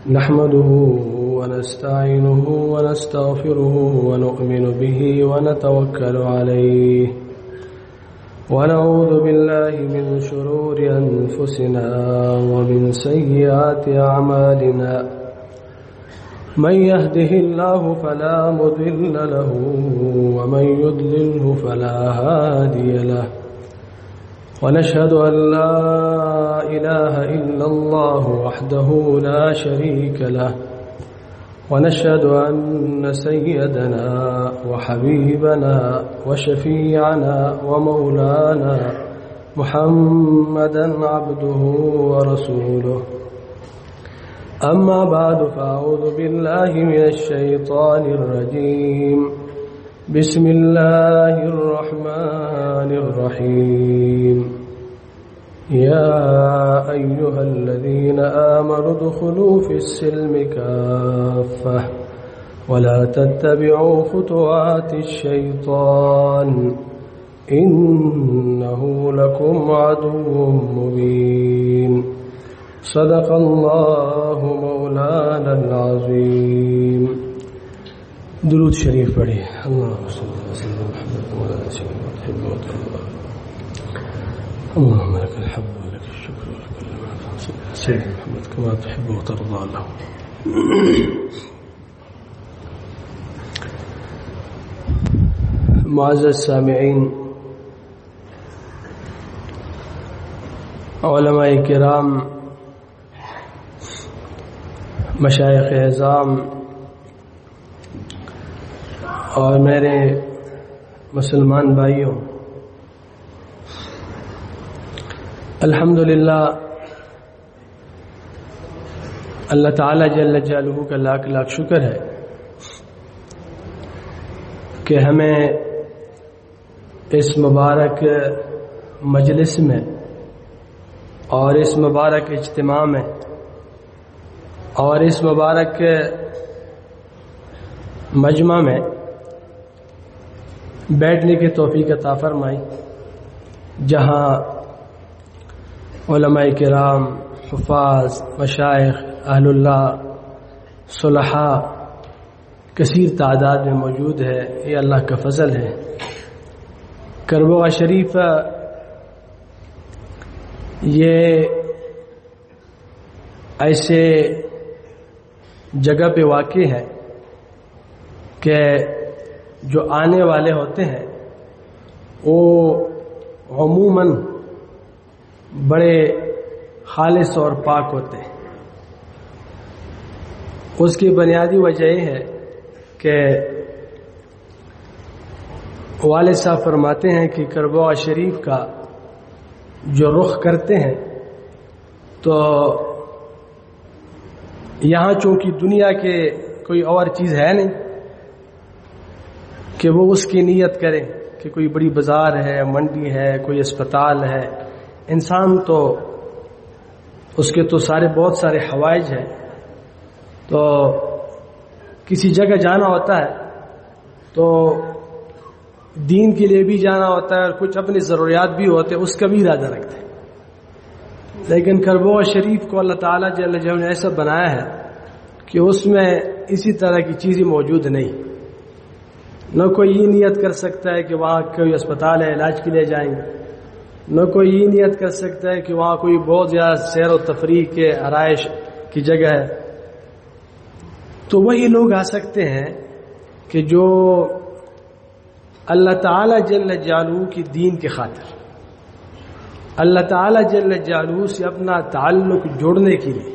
نحمده ونستعينه ونستغفره ونؤمن به ونتوكل عليه ونعوذ بالله من شرور أنفسنا ومن سيئات أعمالنا من يهده الله فلا مضل له ومن يضلله فلا هادي له ونشهد أن لا إله إلا الله وحده لا شريك له ونشهد أن سيدنا وحبيبنا وشفيعنا ومولانا محمدا عبده ورسوله أما بعد فأعوذ بالله من الشيطان الرجيم بسم الله الرحمن الرحيم يا أيها الذين آمنوا ادخلوا في السلم كافة ولا تتبعوا خطوات الشيطان إنه لكم عدو مبين صدق الله مولانا العظيم. درود شریف پڑھیے. اللهم صل وسلم محمد وعلى آله وصحبه وتحب وترضى. اللهم لك الحمد ولك الشكر ولك المنة سيدنا محمد كما تحب وترضى له. معزز سامعین، علماء کرام، مشائخ اعظام اور میرے مسلمان بھائیوں، الحمدللہ اللہ تعالی جل جلالہ کا لاکھ لاکھ شکر ہے کہ ہمیں اس مبارک مجلس میں اور اس مبارک اجتماع میں اور اس مبارک مجمع میں بیٹھنے کی توفیق عطا فرمائی، جہاں علماء کرام، حفاظ، مشائخ، اہل اللہ، صلحاء کثیر تعداد میں موجود ہے. یہ اللہ کا فضل ہے. کربوغ شریف یہ ایسے جگہ پہ واقع ہے کہ جو آنے والے ہوتے ہیں وہ عموماً بڑے خالص اور پاک ہوتے ہیں. اس کی بنیادی وجہ یہ ہے کہ والد صاحب فرماتے ہیں کہ کربوغ شریف کا جو رخ کرتے ہیں تو یہاں چونکہ دنیا کے کوئی اور چیز ہے نہیں کہ وہ اس کی نیت کرے کہ کوئی بڑی بازار ہے، منڈی ہے، کوئی اسپتال ہے. انسان تو اس کے تو بہت سارے حوائج ہیں، تو کسی جگہ جانا ہوتا ہے تو دین کے لیے بھی جانا ہوتا ہے اور کچھ اپنی ضروریات بھی ہوتے ہیں، اس کا بھی ارادہ رکھتے ہیں. لیکن کربوغ شریف کو اللہ تعالیٰ جل جلالہ نے ایسا بنایا ہے کہ اس میں اسی طرح کی چیزیں موجود نہیں. نہ کوئی یہ نیت کر سکتا ہے کہ وہاں کوئی اسپتال ہے، علاج کے لیے جائیں گے. نہ کوئی یہ نیت کر سکتا ہے کہ وہاں کوئی بہت زیادہ سیر و تفریح کے آرائش کی جگہ ہے. تو وہی لوگ آ سکتے ہیں کہ جو اللہ تعالیٰ جل جلالہ کی دین کے خاطر، اللہ تعالیٰ جل جلالہ سے اپنا تعلق جوڑنے کے لیے،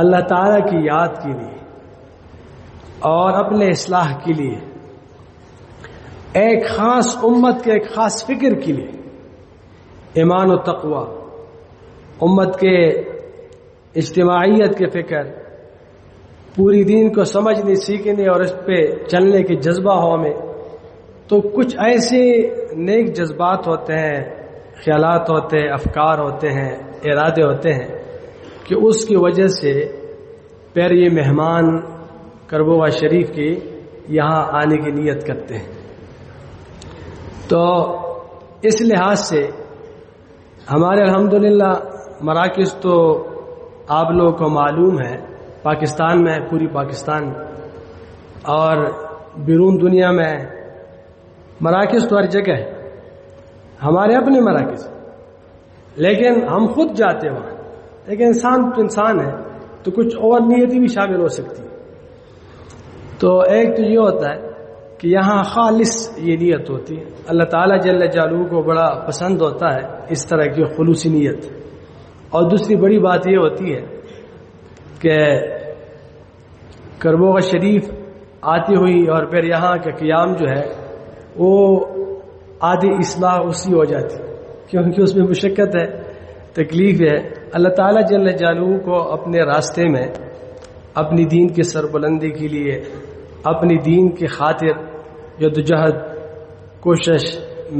اللہ تعالیٰ کی یاد کے لیے اور اپنے اصلاح کے لیے، ایک خاص امت کے ایک خاص فکر کے لیے، ایمان و تقوی، امت کے اجتماعیت کے فکر، پوری دین کو سمجھنے، سیکھنے اور اس پہ چلنے کے جذبہ ہو میں، تو کچھ ایسے نیک جذبات ہوتے ہیں، خیالات ہوتے ہیں، افکار ہوتے ہیں، ارادے ہوتے ہیں کہ اس کی وجہ سے پھر یہ مہمان کربوغ شریف کی یہاں آنے کی نیت کرتے ہیں. تو اس لحاظ سے ہمارے الحمدللہ مراکز تو آپ لوگوں کو معلوم ہے پاکستان میں پوری پاکستان اور بیرون دنیا میں مراکز تو ہر جگہ ہے، ہمارے اپنے مراکز، لیکن ہم خود جاتے وہاں، لیکن انسان تو انسان ہے تو کچھ اور نیتی بھی شامل ہو سکتی ہے۔ تو ایک تو یہ ہوتا ہے کہ یہاں خالص یہ نیت ہوتی ہے، اللہ تعالیٰ جل جلالہ کو بڑا پسند ہوتا ہے اس طرح کی خلوصی نیت۔ اور دوسری بڑی بات یہ ہوتی ہے کہ کربوغ شریف آتی ہوئی اور پھر یہاں کا قیام جو ہے وہ آدھی اصلاح اسی ہو جاتی، کیونکہ اس میں مشقت ہے، تکلیف ہے۔ اللہ تعالیٰ جل جلالہ کو اپنے راستے میں اپنی دین کی سربلندی کے لیے، اپنی دین کی خاطر جدوجہد، کوشش،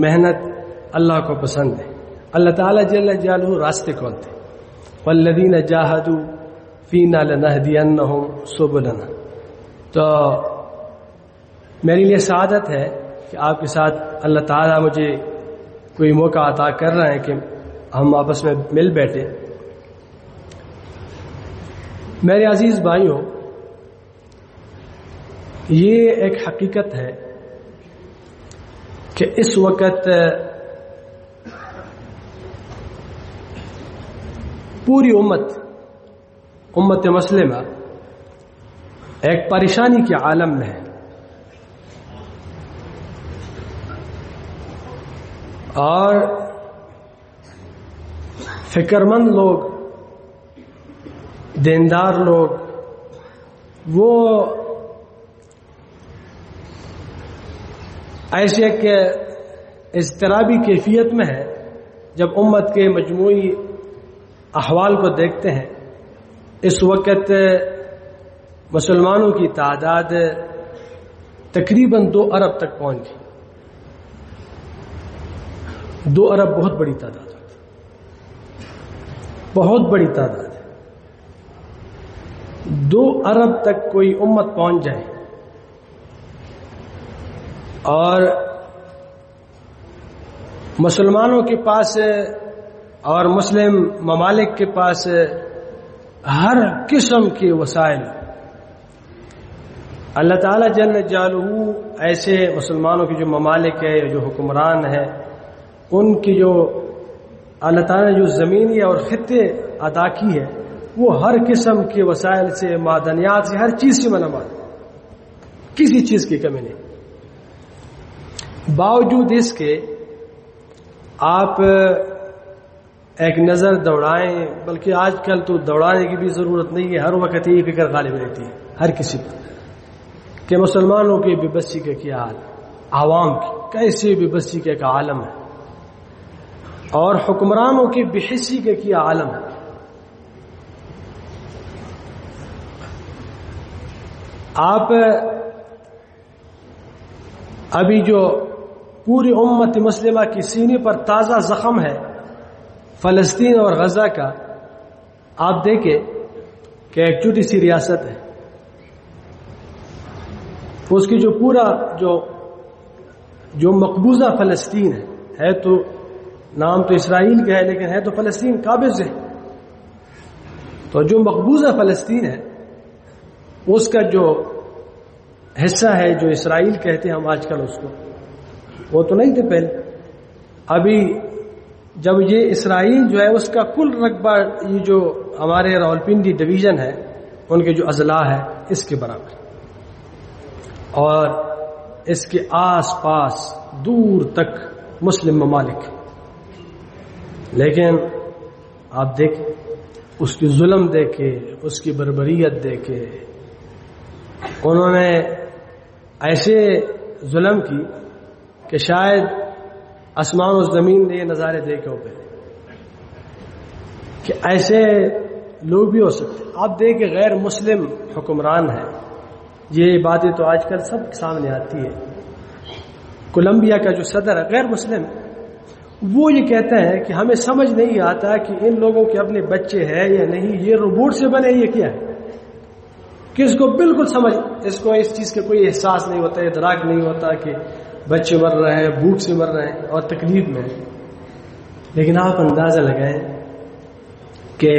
محنت اللہ کو پسند ہے۔ اللہ تعالیٰ جل جلالہ راستے کھولتے، والذین جاہدوا فینا لنہدینہم سبلنا۔ تو میرے لیے سعادت ہے کہ آپ کے ساتھ اللہ تعالیٰ مجھے کوئی موقع عطا کر رہے ہیں کہ ہم آپس میں مل بیٹھے۔ میرے عزیز بھائیوں، یہ ایک حقیقت ہے کہ اس وقت پوری امت مسلمہ ایک پریشانی کے عالم میں ہے، اور فکر مند لوگ، دیندار لوگ، وہ ایسے کہ اضطرابی کیفیت میں ہے جب امت کے مجموعی احوال کو دیکھتے ہیں۔ اس وقت مسلمانوں کی تعداد تقریباً 2 ارب تک پہنچ گئی۔ 2 ارب بہت بڑی تعداد ہے، بہت بڑی تعداد ہے۔ 2 ارب تک کوئی امت پہنچ جائے اور مسلمانوں کے پاس اور مسلم ممالک کے پاس ہر قسم کے وسائل، اللہ تعالیٰ جل جلالہ ایسے مسلمانوں کے جو ممالک ہے، جو حکمران ہے، ان کی جو اللہ تعالیٰ نے جو زمینی اور خطے عطا کی ہے، وہ ہر قسم کے وسائل سے، معدنیات سے، ہر چیز سے منعمد، کسی چیز کی کمی نہیں۔ باوجود اس کے آپ ایک نظر دوڑائیں، بلکہ آج کل تو دوڑانے کی بھی ضرورت نہیں ہے، ہر وقت یہ فکر غالب رہتی ہے ہر کسی پر کہ مسلمانوں کی بے بسی کا کیا حال، عوام کی کیسے بے بسی کا ایک عالم ہے، اور حکمرانوں کی بے حسی کا کیا عالم ہے۔ آپ ابھی جو پوری امت مسلمہ کی سینے پر تازہ زخم ہے فلسطین اور غزہ کا، آپ دیکھیں کہ ایک چھوٹی سی ریاست ہے، اس کی جو پورا جو مقبوضہ فلسطین ہے تو نام تو اسرائیل کا ہے لیکن ہے تو فلسطین قابض ہے، تو جو مقبوضہ فلسطین ہے اس کا جو حصہ ہے، جو اسرائیل کہتے ہیں ہم آج کل اس کو، وہ تو نہیں تھے پہلے۔ ابھی جب یہ اسرائیل جو ہے اس کا کل رقبہ، یہ جو ہمارے راولپنڈی ڈویژن ہے ان کے جو اضلاع ہے اس کے برابر، اور اس کے آس پاس دور تک مسلم ممالک، لیکن آپ دیکھیں اس کی ظلم دیکھے، اس کی بربریت دیکھے، انہوں نے ایسے ظلم کی کہ شاید آسمان و زمین نے یہ نظارے دیکھے ہو پہلے کہ ایسے لوگ بھی ہو سکتے۔ آپ دیکھیں غیر مسلم حکمران ہیں، یہ باتیں تو آج کل سب سامنے آتی ہے۔ کولمبیا کا جو صدر ہے غیر مسلم، وہ یہ کہتا ہے کہ ہمیں سمجھ نہیں آتا کہ ان لوگوں کے اپنے بچے ہیں یا نہیں، یہ روبوٹ سے بنے یہ کیا ہے، کہ اس کو بالکل سمجھ، اس کو اس چیز کا کوئی احساس نہیں ہوتا، ادراک نہیں ہوتا کہ بچے مر رہے ہیں، بھوک سے مر رہے ہیں اور تکلیف میں۔ لیکن آپ اندازہ لگائیں کہ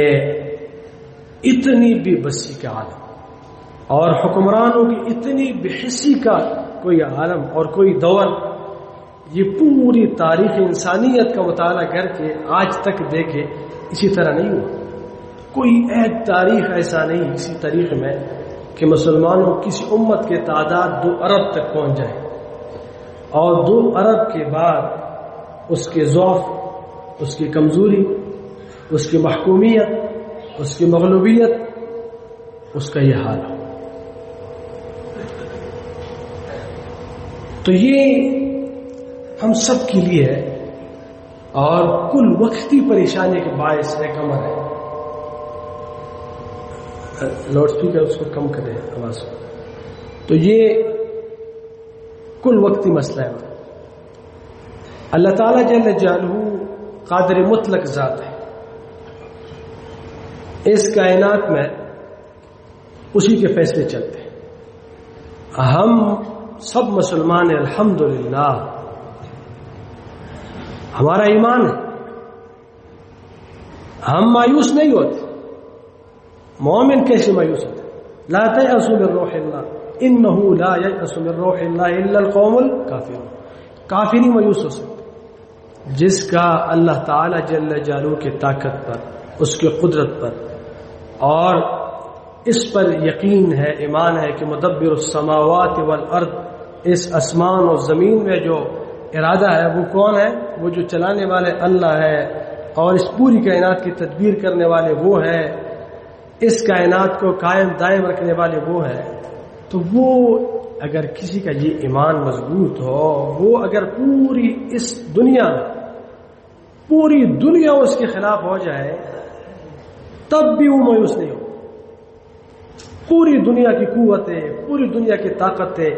اتنی بے بسی کا عالم اور حکمرانوں کی اتنی بے حسی کا کوئی عالم اور کوئی دور، یہ پوری تاریخ انسانیت کا مطالعہ کر کے آج تک دیکھے اسی طرح نہیں ہوا۔ کوئی ایک تاریخ ایسا نہیں اسی تاریخ میں کہ مسلمانوں کسی امت کے تعداد 2 ارب تک پہنچ جائے، اور 2 ارب کے بعد اس کے ضعف، اس کی کمزوری، اس کی محکومیت، اس کی مغلوبیت، اس کا یہ حال ہو۔ تو یہ ہم سب کے لیے ہے اور کل وقتی پریشانی کے باعث ایک امر ہے۔ لاؤڈ اسپیکر اس کو کم کریں آواز کو۔ تو یہ کل وقتی مسئلہ ہے۔ اللہ تعالیٰ جل جلالہ قادر مطلق ذات ہے، اس کائنات میں اسی کے فیصلے چلتے ہیں۔ ہم سب مسلمان ہیں الحمدللہ، ہمارا ایمان ہے، ہم مایوس نہیں ہوتے۔ مومن کیسے مایوس ہوتے؟ لا تیأسوا من روح اللہ انہ لا ییأس من روح اللہ الا القوم الکافرون۔ کافر نہیں مایوس ہو سکتے۔ جس کا اللہ تعالی جل جلالہ کی طاقت پر، اس کی قدرت پر اور اس پر یقین ہے، ایمان ہے کہ مدبر السماوات والارض، اس آسمان اور زمین میں جو ارادہ ہے وہ کون ہے؟ وہ جو چلانے والے اللہ ہے، اور اس پوری کائنات کی تدبیر کرنے والے وہ ہے، اس کائنات کو قائم دائم رکھنے والے وہ ہے۔ تو وہ اگر کسی کا یہ ایمان مضبوط ہو، وہ اگر پوری اس دنیا میں پوری دنیا اس کے خلاف ہو جائے تب بھی وہ مایوس نہیں ہو۔ پوری دنیا کی قوتیں، پوری دنیا کی طاقتیں،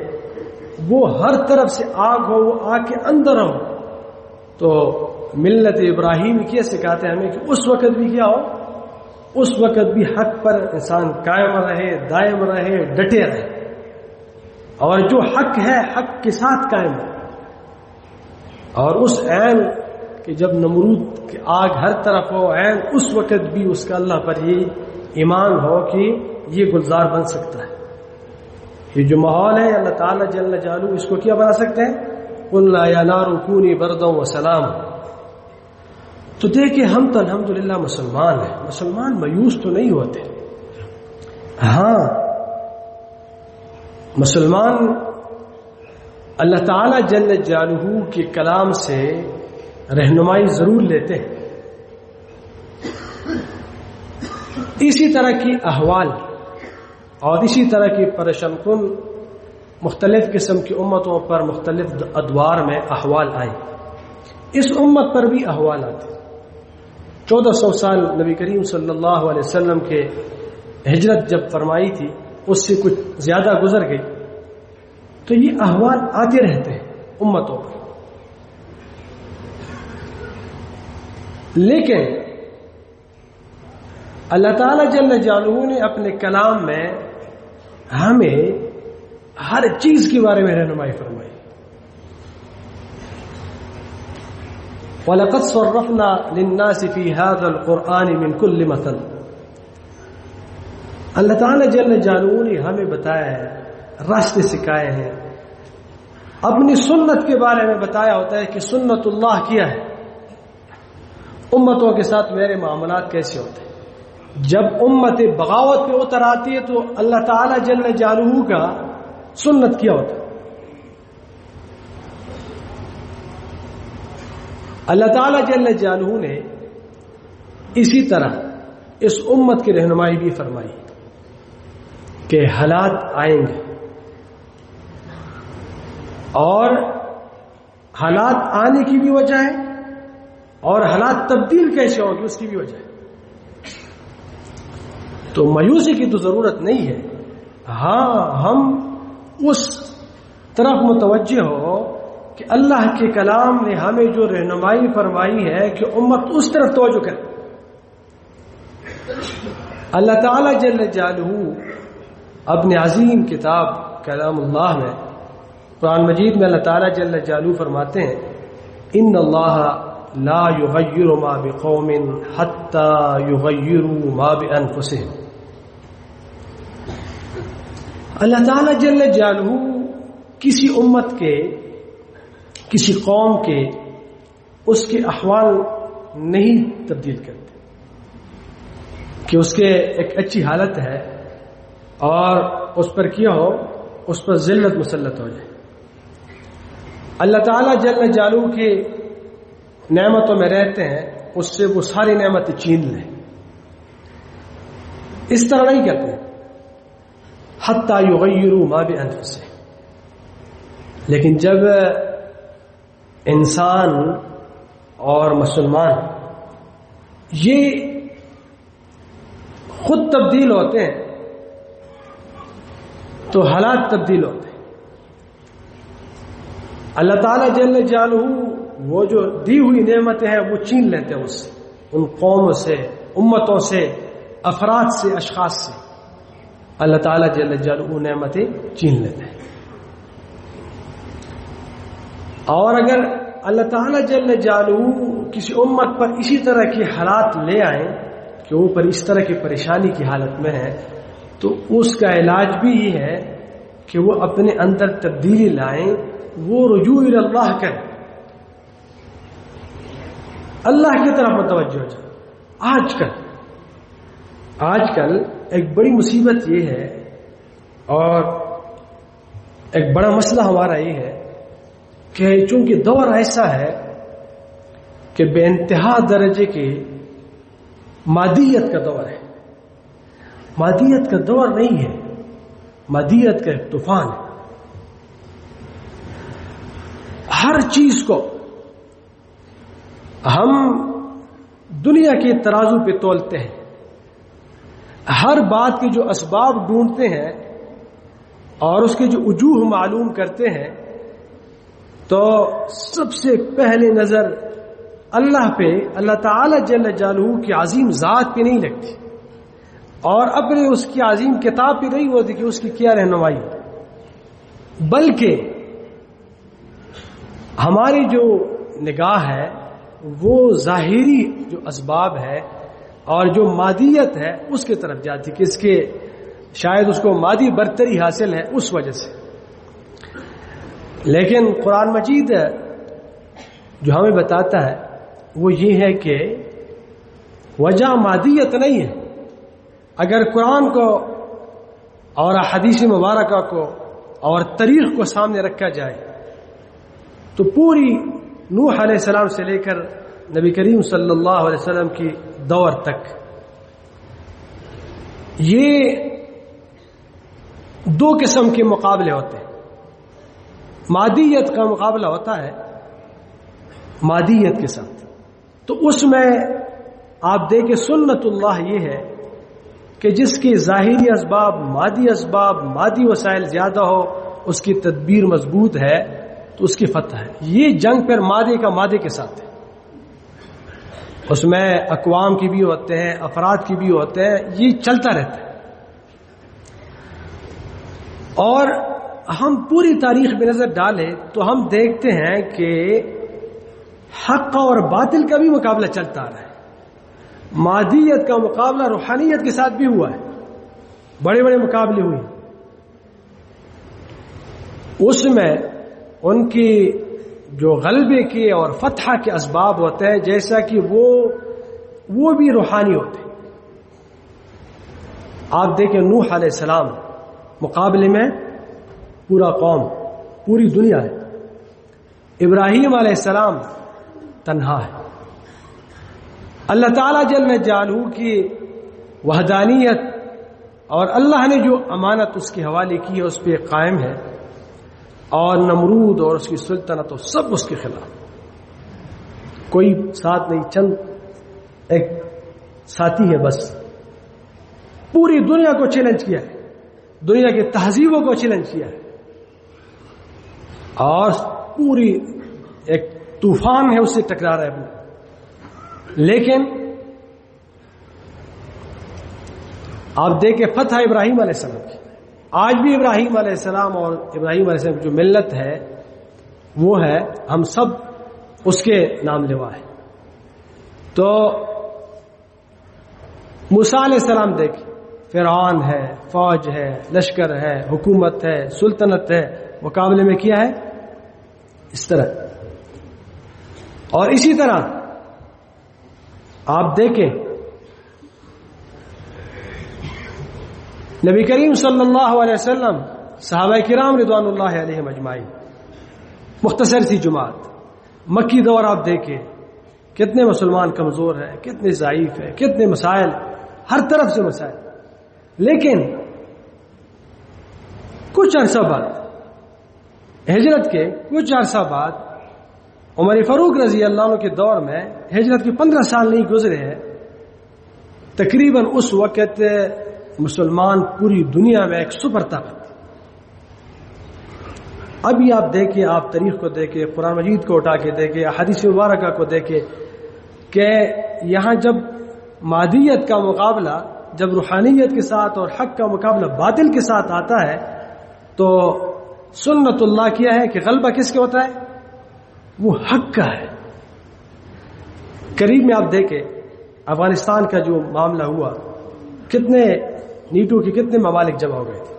وہ ہر طرف سے آگ ہو، وہ آگ کے اندر ہو، تو ملت ابراہیم کیا سکھاتے ہیں ہمیں کہ اس وقت بھی کیا ہو، اس وقت بھی حق پر انسان قائم رہے، دائم رہے، ڈٹے رہے، اور جو حق ہے حق کے ساتھ قائم رہے۔ اور اس عین کہ جب نمرود کی آگ ہر طرف ہو، عین اس وقت بھی اس کا اللہ پر یہ ایمان ہو کہ یہ گلزار بن سکتا ہے۔ یہ جو ماحول ہے اللہ تعالیٰ جل جلالہ اس کو کیا بنا سکتے ہیں؟ قُلْنَا يَا نَارُ كُونِي بَرْدًا وَسَلَامًا۔ تو دیکھیں ہم تو الحمدللہ مسلمان ہیں، مسلمان مایوس تو نہیں ہوتے۔ ہاں مسلمان اللہ تعالیٰ جل جلالہ کے کلام سے رہنمائی ضرور لیتے ہیں۔ اسی طرح کی احوال اور اسی طرح کی پریشان کن مختلف قسم کی امتوں پر مختلف ادوار میں احوال آئے۔ اس امت پر بھی احوال آتے۔ 1400 سال نبی کریم صلی اللہ علیہ وسلم کے ہجرت جب فرمائی تھی، اس سے کچھ زیادہ گزر گئی، تو یہ احوال آتے رہتے ہیں امتوں پر۔ لیکن اللہ تعالیٰ جل جلالہ نے اپنے کلام میں ہمیں ہر چیز کے بارے میں رہنمائی فرمائی۔ وَلَقَدْ صَرَّفْنَا لِلنَّاسِ فِي هَذَا الْقُرْآنِ مِنْ كُلِّ مَثَلٍ۔ اللہ تعالیٰ جل جلالہ نے ہمیں بتایا ہے، راستے سکھائے ہیں، اپنی سنت کے بارے میں بتایا ہوتا ہے کہ سنت اللہ کیا ہے، امتوں کے ساتھ میرے معاملات کیسے ہوتے ہیں۔ جب امت بغاوت پہ اتر آتی ہے تو اللہ تعالیٰ جل جلالہ کا سنت کیا ہوتا ہے۔ اللہ تعالیٰ جل جلالہ نے اسی طرح اس امت کی رہنمائی بھی فرمائی کہ حالات آئیں گے، اور حالات آنے کی بھی وجہ ہے اور حالات تبدیل کیسے ہوگی اس کی بھی وجہ ہے۔ تو مایوسی کی تو ضرورت نہیں ہے۔ ہاں ہم اس طرف متوجہ ہو کہ اللہ کے کلام نے ہمیں جو رہنمائی فرمائی ہے کہ امت اس طرف توجہ کرے۔ اللہ تعالیٰ جل جلالہ اپنے عظیم کتاب کلام اللہ میں، قرآن مجید میں اللہ تعالیٰ جل جلالہ فرماتے ہیں ان اللہ لا یغیر ما بقوم حتی یغیروا ما بانفسهم۔ اللہ تعالیٰ جل جلالہ کسی امت کے، کسی قوم کے اس کے احوال نہیں تبدیل کرتے کہ اس کے ایک اچھی حالت ہے اور اس پر کیا ہو، اس پر ذلت مسلط ہو جائے۔ اللہ تعالیٰ جل جلالہ کے نعمتوں میں رہتے ہیں، اس سے وہ ساری نعمتیں چھین لیں، اس طرح نہیں کرتے حتی یغیروا ما بانفسہم۔ لیکن جب انسان اور مسلمان یہ خود تبدیل ہوتے ہیں تو حالات تبدیل ہوتے ہیں۔ اللہ تعالیٰ جل جلالہ وہ جو دی ہوئی نعمتیں ہیں وہ چھین لیتے ہیں اس سے، ان قوموں سے، امتوں سے، افراد سے، اشخاص سے اللہ تعالیٰ جل جلالہ نعمتیں چھین لیتے ہیں۔ اور اگر اللہ تعالیٰ جل جلالہ کسی امت پر اسی طرح کی حالات لے آئیں کہ وہ پر اس طرح کی پریشانی کی حالت میں ہے، تو اس کا علاج بھی یہ ہے کہ وہ اپنے اندر تبدیلی لائیں، وہ رجوع اللہ کریں، اللہ کی طرف متوجہ ہو جائے۔ آج کل ایک بڑی مصیبت یہ ہے اور ایک بڑا مسئلہ ہمارا یہ ہے کہ چونکہ دور ایسا ہے کہ بے انتہا درجے کی مادیت کا دور ہے۔ مادیت کا دور نہیں ہے، مادیت کا ایک طوفان ہے۔ ہر چیز کو ہم دنیا کے ترازو پہ تولتے ہیں، ہر بات کے جو اسباب ڈھونڈتے ہیں اور اس کے جو وجوہ معلوم کرتے ہیں، تو سب سے پہلے نظر اللہ پہ، اللہ تعالی جل جلالہ کی عظیم ذات پہ نہیں لگتی اور اپنے اس کی عظیم کتاب پہ نہیں ہوتی کہ اس کی کیا رہنمائی، بلکہ ہماری جو نگاہ ہے وہ ظاہری جو اسباب ہے اور جو مادیت ہے اس کی طرف جاتی کہ اس کے شاید اس کو مادی برتری حاصل ہے اس وجہ سے۔ لیکن قرآن مجید جو ہمیں بتاتا ہے وہ یہ ہے کہ وجہ مادیت نہیں ہے۔ اگر قرآن کو اور حدیث مبارکہ کو اور تاریخ کو سامنے رکھا جائے تو پوری نوح علیہ السلام سے لے کر نبی کریم صلی اللہ علیہ وسلم کی دور تک یہ دو قسم کے مقابلے ہوتے ہیں۔ مادیت کا مقابلہ ہوتا ہے مادیت کے ساتھ، تو اس میں آپ دیکھیں سنت اللہ یہ ہے کہ جس کی ظاہری اسباب، مادی وسائل زیادہ ہو، اس کی تدبیر مضبوط ہے تو اس کی فتح ہے۔ یہ جنگ پر مادے کے ساتھ ہے، اس میں اقوام کی بھی ہوتے ہیں، افراد کی بھی ہوتے ہیں، یہ چلتا رہتا ہے۔ اور ہم پوری تاریخ میں نظر ڈالیں تو ہم دیکھتے ہیں کہ حق اور باطل کا بھی مقابلہ چلتا آ رہا ہے۔ مادیت کا مقابلہ روحانیت کے ساتھ بھی ہوا ہے، بڑے بڑے مقابلے ہوئے، اس میں ان کی جو غلبے کے اور فتح کے اسباب ہوتے ہیں جیسا کہ وہ بھی روحانی ہوتے ہیں۔ آپ دیکھیں نوح علیہ السلام مقابلے میں پورا قوم، پوری دنیا ہے۔ ابراہیم علیہ السلام تنہا ہے۔ اللہ تعالیٰ جل جلالہ کی وحدانیت اور اللہ نے جو امانت اس کے حوالے کی ہے اس پہ قائم ہے، اور نمرود اور اس کی سلطنت و سب اس کے خلاف، کوئی ساتھ نہیں، چند ایک ساتھی ہے بس۔ پوری دنیا کو چیلنج کیا ہے، دنیا کی تہذیبوں کو چیلنج کیا ہے، اور پوری ایک طوفان ہے اس سے ٹکرا رہا ہے۔ لیکن آپ دیکھیں فتح ابراہیم علیہ السلام کی، آج بھی ابراہیم علیہ السلام اور ابراہیم علیہ السلام کی جو ملت ہے وہ ہے، ہم سب اس کے نام لیوا ہے۔ تو موسیٰ علیہ السلام دیکھیں، فرعون ہے، فوج ہے، لشکر ہے، حکومت ہے، سلطنت ہے، مقابلے میں کیا ہے اس طرح. اور اسی طرح آپ دیکھیں نبی کریم صلی اللہ علیہ وسلم، صحابہ کرام رضوان اللہ علیہم اجمعین، مختصر سی جماعت، مکی دور آپ دیکھیں کتنے مسلمان کمزور ہیں، کتنے ضعیف ہیں، کتنے مسائل، ہر طرف سے مسائل. لیکن کچھ عرصہ بعد، ہجرت کے کچھ عرصہ بعد، عمر فاروق رضی اللہ عنہ کے دور میں، ہجرت کے 15 سال نہیں گزرے ہیں، تقریباً اس وقت مسلمان پوری دنیا میں ایک سپر طاقت. ابھی آپ دیکھیں، آپ تاریخ کو دیکھیں، قرآن مجید کو اٹھا کے دیکھیں، حدیث مبارکہ کو دیکھیں کہ یہاں جب مادیت کا مقابلہ، جب روحانیت کے ساتھ اور حق کا مقابلہ باطل کے ساتھ آتا ہے تو سنت اللہ کیا ہے کہ غلبہ کس کے ہوتا ہے؟ وہ حق کا ہے. قریب میں آپ دیکھیں افغانستان کا جو معاملہ ہوا، کتنے نیٹو کے کتنے ممالک جمع ہو گئے تھے.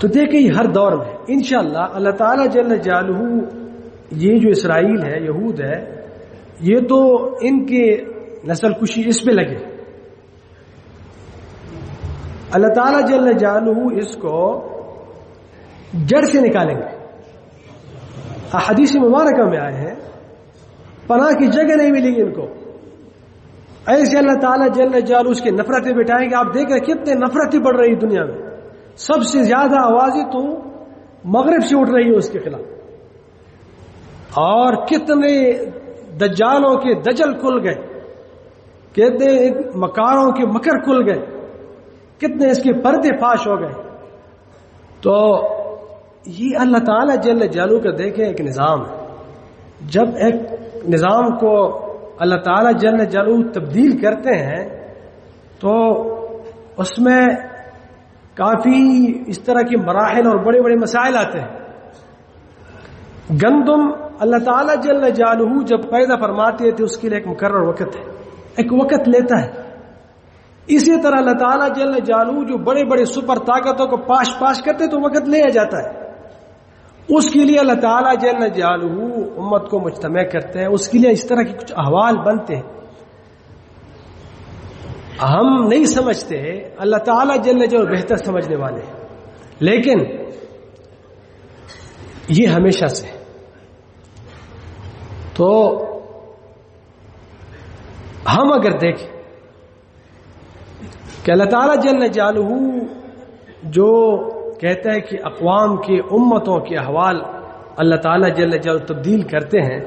تو دیکھیں ہر دور میں انشاءاللہ اللہ تعالیٰ جل جلالہ، یہ جو اسرائیل ہے، یہود ہے، یہ تو ان کے نسل کشی اس پہ لگے. اللہ تعالیٰ جل جلالہ اس کو جڑ سے نکالیں گے. حدیث مبارکہ میں آئے ہیں پناہ کی جگہ نہیں ملے گی ان کو. ایسے اللہ تعالیٰ جل جلالہ اس کی نفرتیں بٹھائیں گے. آپ دیکھ رہے کتنے نفرتیں بڑھ رہی دنیا میں. سب سے زیادہ آوازیں تو مغرب سے اٹھ رہی ہے اس کے خلاف. اور کتنے دجالوں کے دجل کھل گئے، کتنے مکاروں کے مکر کھل گئے، کتنے اس کے پردے فاش ہو گئے. تو یہ اللہ تعالیٰ جل جلالہ کا دیکھیں ایک نظام ہے. جب ایک نظام کو اللہ تعالیٰ جل جلالہ تبدیل کرتے ہیں تو اس میں کافی اس طرح کی مراحل اور بڑے بڑے مسائل آتے ہیں. گندم اللہ تعالیٰ جل جلالہ جب پیدا فرماتے تھے اس کے لیے ایک مقرر وقت ہے، ایک وقت لیتا ہے. اسی طرح اللہ تعالیٰ جل جلالہ جو بڑے بڑے سپر طاقتوں کو پاش کرتے تو وقت لیا جاتا ہے. اس کے لیے اللہ تعالیٰ جل جلالہ امت کو مجتمع کرتے ہیں. اس کے لیے اس طرح کے کچھ احوال بنتے ہیں. ہم نہیں سمجھتے، اللہ تعالیٰ جل جلالہ بہتر سمجھنے والے ہیں. لیکن یہ ہمیشہ سے. تو ہم اگر دیکھیں کہ اللہ تعالیٰ جل جلالہ جو کہتا ہے کہ اقوام کے، امتوں کے احوال اللہ تعالیٰ جل جلالہ تبدیل کرتے ہیں،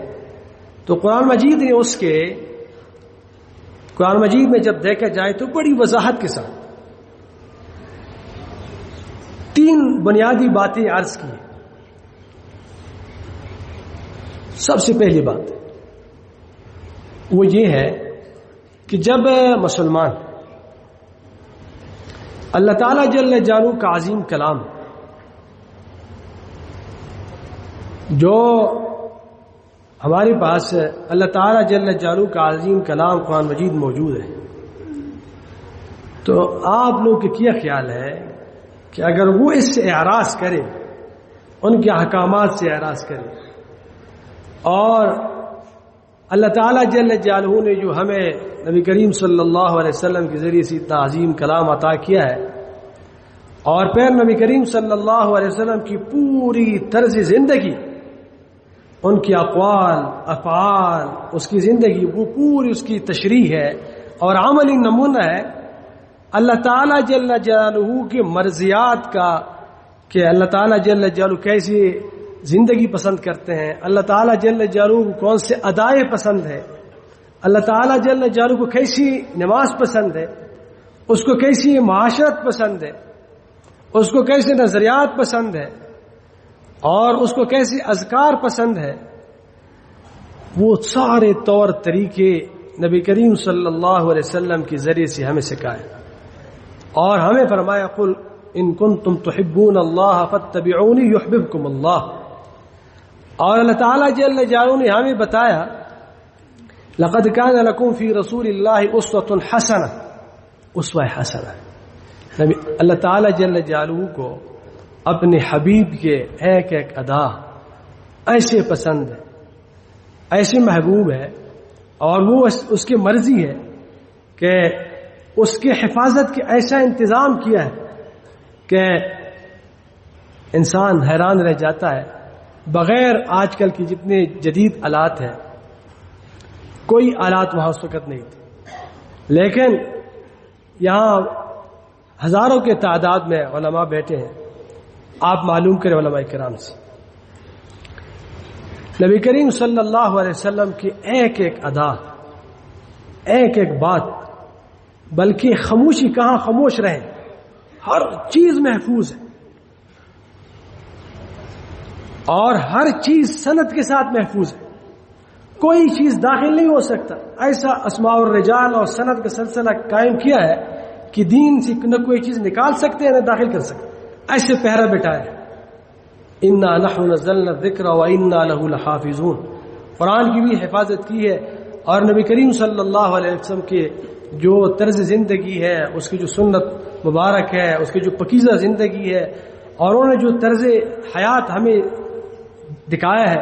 تو قرآن مجید نے اس کے قرآن مجید میں جب دیکھا جائے تو بڑی وضاحت کے ساتھ 3 بنیادی باتیں عرض کی. سب سے پہلی بات وہ یہ ہے کہ جب مسلمان اللہ تعالیٰ جل جلالہ کا عظیم کلام جو ہمارے پاس اللہ تعالیٰ جل جلالہ کا عظیم کلام قرآن مجید موجود ہے، تو آپ لوگ کا کیا خیال ہے کہ اگر وہ اس سے اعراض کرے، ان کے احکامات سے اعراض کرے، اور اللہ تعالیٰ جل جلالہ نے جو ہمیں نبی کریم صلی اللہ علیہ وسلم کے ذریعے سے اتنا عظیم کلام عطا کیا ہے، اور پھر نبی کریم صلی اللہ علیہ وسلم کی پوری طرز زندگی، ان کی اقوال، افعال، اس کی زندگی، وہ پوری اس کی تشریح ہے اور عملی نمونہ ہے اللہ تعالیٰ جل جلالہ کی مرضیات کا، کہ اللہ تعالیٰ جل جلالہ کیسی زندگی پسند کرتے ہیں، اللہ تعالیٰ جل جلالہ کو کون سے ادائیں پسند ہے، اللہ تعالیٰ جل جلالہ کو کیسی نماز پسند ہے، اس کو کیسی معاشرت پسند ہے، اس کو کیسے نظریات پسند ہے، اور اس کو کیسے اذکار پسند ہے. وہ سارے طور طریقے نبی کریم صلی اللہ علیہ وسلم کے ذریعے سے ہمیں سکھائے، اور ہمیں فرمایا قل ان کنتم تحبون اللہ فاتبعونی یحببکم اللہ. اور اللہ تعالیٰ جل جلالہ نے ہمیں بتایا لقد کان لکم فی رسول اللہ اسوۃ حسنہ. اسوہ حسنہ ہے۔ اللہ تعالیٰ جل جلالہ کو اپنے حبیب کے ایک ایک ادا ایسے پسند ہے، ایسے محبوب ہے، اور وہ اس کی مرضی ہے کہ اس کے حفاظت کے ایسا انتظام کیا ہے کہ انسان حیران رہ جاتا ہے۔ بغیر آج کل کی جتنے جدید آلات ہیں، کوئی آلات وہاں اس وقت نہیں تھے، لیکن یہاں ہزاروں کے تعداد میں علماء بیٹھے ہیں۔ آپ معلوم کریں علماء کرام سے، نبی کریم صلی اللہ علیہ وسلم کی ایک ایک ادا، ایک ایک بات، بلکہ خاموشی کہاں خاموش رہے، ہر چیز محفوظ ہے، اور ہر چیز سند کے ساتھ محفوظ ہے، کوئی چیز داخل نہیں ہو سکتا۔ ایسا اسماء الرجال اور سند کا سلسلہ قائم کیا ہے کہ دین سے نہ کوئی چیز نکال سکتے ہیں نہ داخل کر سکتے، ایسے پہرا بٹھایا ہے۔ انا نحن نزلنا الذکر وانا له لحافظون، قرآن کی بھی حفاظت کی ہے، اور نبی کریم صلی اللہ علیہ وسلم کے جو طرز زندگی ہے، اس کی جو سنت مبارک ہے، اس کی جو پکیزہ زندگی ہے، اور انہوں نے جو طرز حیات ہمیں دکھایا ہے،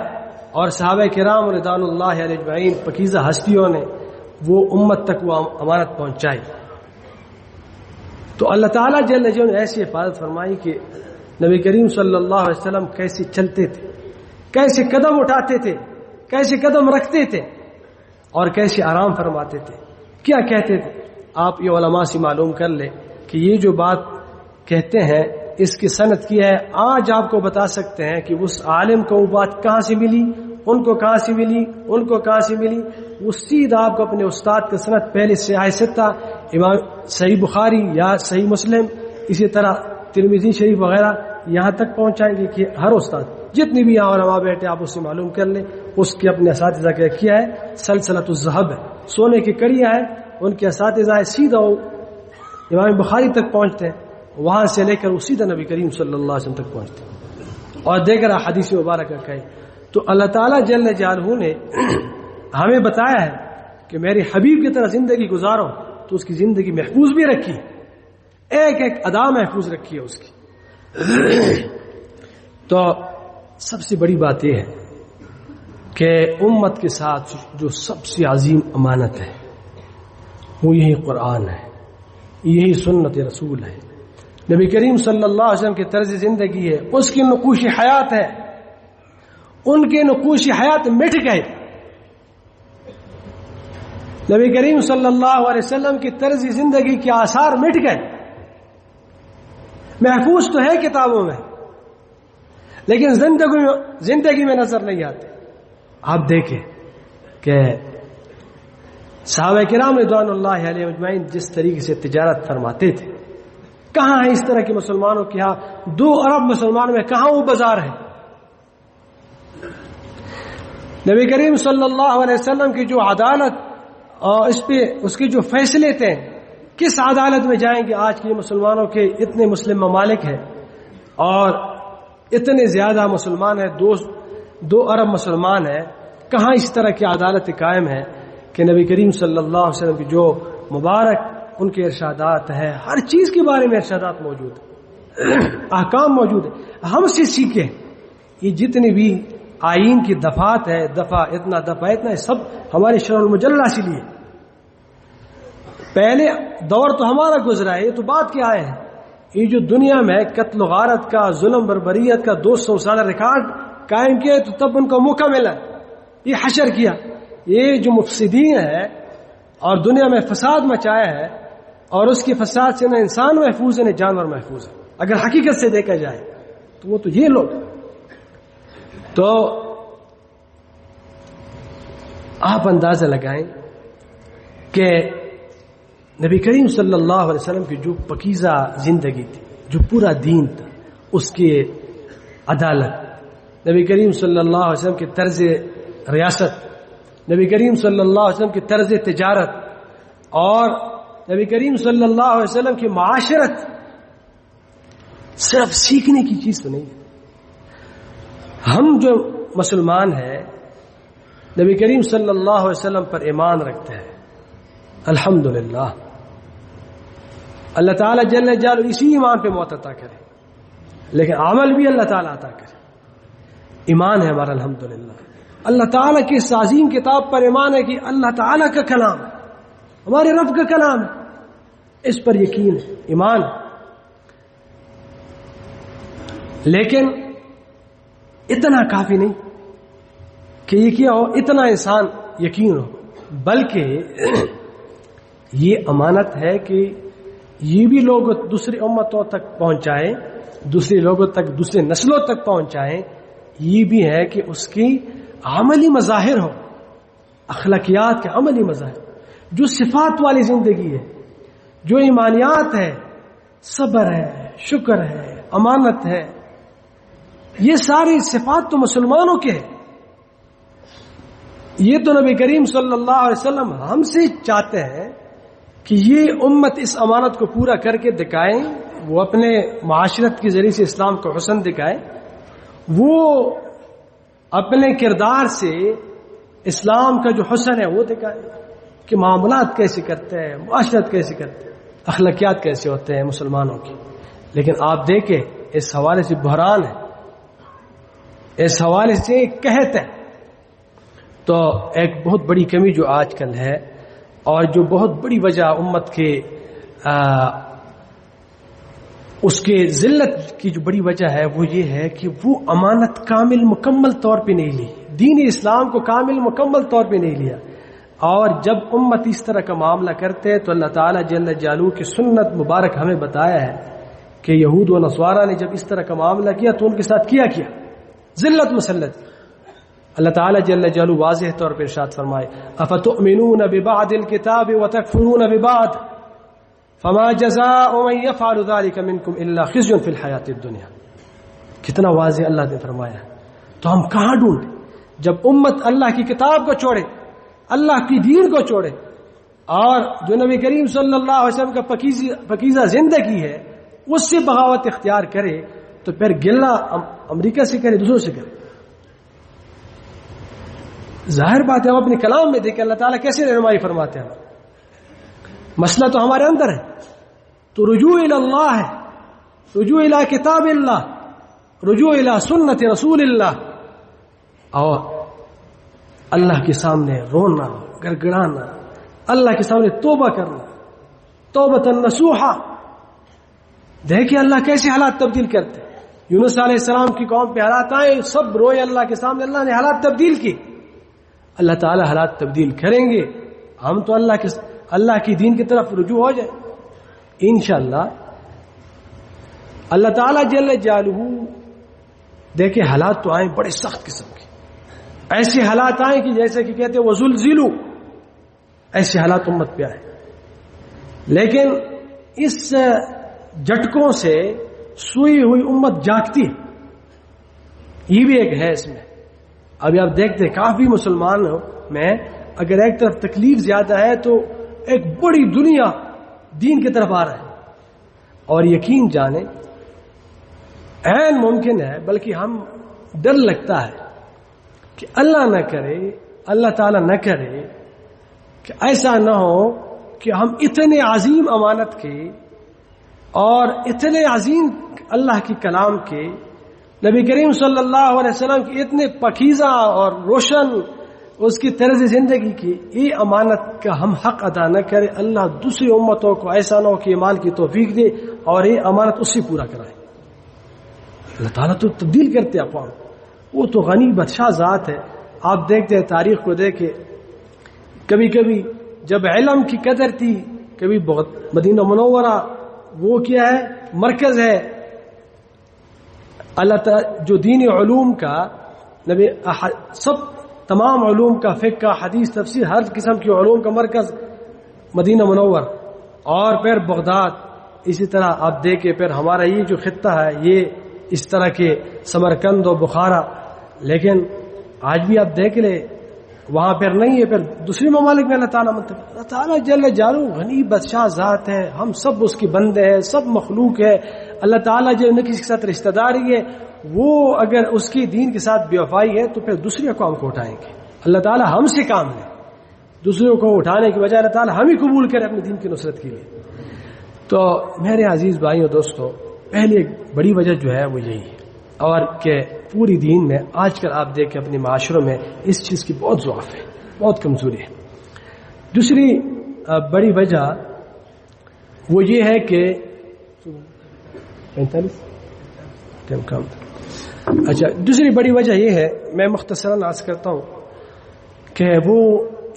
اور صحابہ کرام رضوان اللہ علیہ اجمعین پکیزہ ہستیوں نے وہ امت تک وہ امانت پہنچائی۔ تو اللہ تعالیٰ جل جلالہ نے ایسی حفاظت فرمائی کہ نبی کریم صلی اللہ علیہ وسلم کیسے چلتے تھے، کیسے قدم اٹھاتے تھے، کیسے قدم رکھتے تھے، اور کیسے آرام فرماتے تھے، کیا کہتے تھے۔ آپ یہ علماء سے معلوم کر لیں کہ یہ جو بات کہتے ہیں اس کی سند کی ہے، آج آپ کو بتا سکتے ہیں کہ اس عالم کو وہ بات کہاں سے ملی، ان کو کہاں سے ملی، ان کو کہاں سے ملی۔ وہ سیدھا آپ کو اپنے استاد کا سند پہلے سے ستہ، امام صحیح بخاری یا صحیح مسلم، اسی طرح ترمذی شریف وغیرہ یہاں تک پہنچائیں گے کہ ہر استاد جتنی بھی یہاں علماء بیٹھے آپ اس سے معلوم کر لیں، اس کے اپنے اساتذہ کا کیا ہے، سلسلۃ الذہب ہے، سونے کی کڑیاں ہیں، ان کے اساتذہ سیدھا امام بخاری تک پہنچتے ہیں، وہاں سے لے کر وہ سیدھا نبی کریم صلی اللہ علیہ وسلم تک پہنچتے ہیں، اور دیکھ رہا حدیث مبارکہ کہے۔ تو اللہ تعالیٰ جل جلالہ نے ہمیں بتایا ہے کہ میرے حبیب کی طرح زندگی گزارو، تو اس کی زندگی محفوظ بھی رکھی، ایک ایک ادا محفوظ رکھی ہے اس کی۔ تو سب سے بڑی بات یہ ہے کہ امت کے ساتھ جو سب سے عظیم امانت ہے وہ یہی قرآن ہے، یہی سنت رسول ہے، نبی کریم صلی اللہ علیہ وسلم کی طرز زندگی ہے، اس کی نقوش حیات ہے۔ ان کے نقوش حیات مٹ گئے، نبی کریم صلی اللہ علیہ وسلم کی طرز زندگی کے آثار مٹ گئے، محفوظ تو ہے کتابوں میں لیکن زندگی میں نظر نہیں آتے۔ آپ دیکھیں کہ صحابہ کرام رضوان اللہ علیہ اجمعین جس طریقے سے تجارت فرماتے تھے، کہاں ہے اس طرح کے مسلمانوں کے ہاں 2 ارب مسلمانوں میں کہاں وہ بازار ہے؟ نبی کریم صلی اللہ علیہ وسلم کی جو عدالت اور اس کے جو فیصلے تھے، کس عدالت میں جائیں گے؟ آج کے مسلمانوں کے اتنے مسلم ممالک ہیں اور اتنے زیادہ مسلمان ہیں، 2 ارب مسلمان ہیں، کہاں اس طرح کی عدالت قائم ہے کہ نبی کریم صلی اللہ علیہ وسلم کی جو مبارک ان کے ارشادات ہیں، ہر چیز کے بارے میں ارشادات موجود ہیں، احکام موجود ہیں، ہم سے سیکھیں۔ یہ جتنی بھی آئین کی دفعات ہے، دفعہ اتنا سب ہمارے شرع المجلہ سے لیے۔ پہلے دور تو ہمارا گزرا ہے، یہ تو بات کیا ہے، یہ جو دنیا میں قتل و غارت کا، ظلم بربریت کا 200 سالہ ریکارڈ قائم کیا تو تب ان کو موقع ملا، یہ حشر کیا۔ یہ جو مفسدین ہے اور دنیا میں فساد مچایا ہے، اور اس کے فساد سے نہ انسان محفوظ ہے نہ جانور محفوظ ہے، اگر حقیقت سے دیکھا جائے تو وہ تو یہ لوگ۔ تو آپ اندازہ لگائیں کہ نبی کریم صلی اللہ علیہ وسلم کی جو پکیزہ زندگی تھی، جو پورا دین تھا، اس کی عدالت، نبی کریم صلی اللہ علیہ وسلم کی طرز ریاست، نبی کریم صلی اللہ علیہ وسلم کی طرز تجارت، اور نبی کریم صلی اللہ علیہ وسلم کی معاشرت صرف سیکھنے کی چیز تو نہیں ہے۔ ہم جو مسلمان ہیں نبی کریم صلی اللہ علیہ وسلم پر ایمان رکھتے ہیں، الحمدللہ اللہ تعالیٰ جل جلالہ اسی ایمان پہ موت عطا کرے، لیکن عمل بھی اللہ تعالیٰ عطا کرے۔ ایمان ہے ہمارا الحمدللہ، اللہ تعالیٰ کی اس عظیم کتاب پر ایمان ہے کہ اللہ تعالیٰ کا کلام ہے، ہمارے رب کا کلام ہے، اس پر یقین ہے، ایمان ہے۔ لیکن اتنا کافی نہیں کہ یہ کیا ہو، اتنا انسان یقین ہو، بلکہ یہ امانت ہے کہ یہ بھی لوگ دوسری امتوں تک پہنچائیں، دوسرے لوگوں تک، دوسرے نسلوں تک پہنچائیں، یہ بھی ہے کہ اس کی عملی مظاہر ہو، اخلاقیات کے عملی مظاہر، جو صفات والی زندگی ہے، جو ایمانیات ہے، صبر ہے، شکر ہے، امانت ہے، یہ ساری صفات تو مسلمانوں کے ہیں۔ یہ تو نبی کریم صلی اللہ علیہ وسلم ہم سے چاہتے ہیں کہ یہ امت اس امانت کو پورا کر کے دکھائیں، وہ اپنے معاشرت کے ذریعے سے اسلام کو حسن دکھائیں، وہ اپنے کردار سے اسلام کا جو حسن ہے وہ دکھائیں کہ معاملات کیسے کرتے ہیں، معاشرت کیسے کرتے ہیں، اخلاقیات کیسے ہوتے ہیں مسلمانوں کی۔ لیکن آپ دیکھیں اس حوالے سے بحران ہے، اس حوالے سے قحط ہے۔ تو ایک بہت بڑی کمی جو آج کل ہے اور جو بہت بڑی وجہ امت کے اس کے ذلت کی جو بڑی وجہ ہے وہ یہ ہے کہ وہ امانت کامل مکمل طور پہ نہیں لی، دین اسلام کو کامل مکمل طور پہ نہیں لیا۔ اور جب امت اس طرح کا معاملہ کرتے ہیں تو اللہ تعالیٰ جل جلالہ کی سنت مبارک ہمیں بتایا ہے کہ یہود و نصارہ نے جب اس طرح کا معاملہ کیا تو ان کے ساتھ کیا ذلت مسلط۔ اللہ تعالیٰ جل جلالہ واضح طور پر ارشاد فرمائے افتؤمنون ببعض الكتاب وتکفرون ببعض فما جزاء من يفعل ذلك منكم الا خزي في الحیاة الدنیا۔ کتنا واضح اللہ نے فرمایا۔ تو ہم کہاں ڈھونڈیں جب امت اللہ کی کتاب کو چھوڑے، اللہ کی دین کو چھوڑے، اور جو نبی کریم صلی اللہ علیہ وسلم کا پاکیزہ زندگی ہے اس سے بغاوت اختیار کرے، تو پھر گلہ امریکہ سے کرے، دوسروں سے کرے۔ ظاہر بات ہے ہم اپنے کلام میں دیکھیں اللہ تعالیٰ کیسے رہنمائی فرماتے ہیں۔ مسئلہ تو ہمارے اندر ہے، تو رجوع الی اللہ ہے، رجوع الی کتاب اللہ، رجوع الی سنت رسول اللہ، اور اللہ کے سامنے رونا، گڑگڑانا، اللہ کے سامنے توبہ کرنا، توبۃ نصوحہ۔ دیکھیں اللہ کیسے حالات تبدیل کرتے ہیں۔ یونس علیہ السلام کی قوم پہ حالات آئے، سب روئے اللہ کے سامنے، اللہ نے حالات تبدیل کی۔ اللہ تعالی حالات تبدیل کریں گے، ہم تو اللہ کی دین کی طرف رجوع ہو جائے انشاءاللہ۔ اللہ تعالیٰ جل جلالہ دیکھیں حالات تو آئیں بڑے سخت قسم کے، ایسے حالات آئیں کہ جیسے کہ کہتے ہیں وزلزلوا، ایسے حالات امت پہ آئے، لیکن اس جھٹکوں سے سوئی ہوئی امت جاگتی ہے، یہ بھی ایک ہے اس میں۔ ابھی آپ دیکھتے ہیں کافی مسلمانوں میں اگر ایک طرف تکلیف زیادہ ہے تو ایک بڑی دنیا دین کی طرف آ رہا ہے، اور یقین جانیں عین ممکن ہے، بلکہ ہم ڈر لگتا ہے کہ اللہ نہ کرے، اللہ تعالیٰ نہ کرے کہ ایسا نہ ہو کہ ہم اتنے عظیم امانت کے اور اتنے عظیم اللہ کی کلام کے، نبی کریم صلی اللہ علیہ وسلم کی اتنے پاکیزہ اور روشن اس کی طرز زندگی کی یہ امانت کا ہم حق ادا نہ کرے، اللہ دوسری امتوں کو ایسا نہ ہو کہ ایمان کی توفیق دے اور یہ امانت اس سے پورا کرائے۔ اللہ تعالیٰ تو تبدیل کرتے اقوام، وہ تو غنی بادشاہ ذات ہے۔ آپ دیکھتے ہیں تاریخ کو دیکھیں، کبھی کبھی جب علم کی قدر تھی، کبھی بہت مدینہ منورہ وہ کیا ہے مرکز ہے اللہ تعالیٰ جو دین علوم کا، نبی سب تمام علوم کا، فقہ، حدیث، تفسیر، ہر قسم کی علوم کا مرکز مدینہ منور، اور پھر بغداد۔ اسی طرح آپ دیکھیں پھر ہمارا یہ جو خطہ ہے یہ اس طرح کے سمرقند و بخارا، لیکن آج بھی آپ دیکھ لیں وہاں پھر نہیں ہے، پھر دوسری ممالک میں اللہ تعالیٰ منتقل۔ اللہ تعالیٰ جل جلالہ غنی بادشاہ ذات ہے، ہم سب اس کی بندے ہیں، سب مخلوق ہے۔ اللہ تعالیٰ جو کسی کے ساتھ رشتہ داری ہے، وہ اگر اس کی دین کے ساتھ بے وفائی ہے تو پھر دوسری اقوام کو اٹھائیں گے۔ اللہ تعالیٰ ہم سے کام لے، دوسروں کو اٹھانے کی بجائے اللہ تعالیٰ ہم ہی قبول کرے اپنے دین کی نصرت کے لیے۔ تو میرے عزیز بھائیوں دوستوں، پہلی ایک بڑی وجہ جو ہے وہ یہی ہے، اور کہ پوری دین میں آج کل آپ دیکھیں اپنے معاشروں میں اس چیز کی بہت ضعف ہے، بہت کمزوری ہے۔ دوسری بڑی وجہ وہ یہ ہے کہ 45 اچھا، دوسری بڑی وجہ یہ ہے، میں مختصراً عرض کرتا ہوں کہ وہ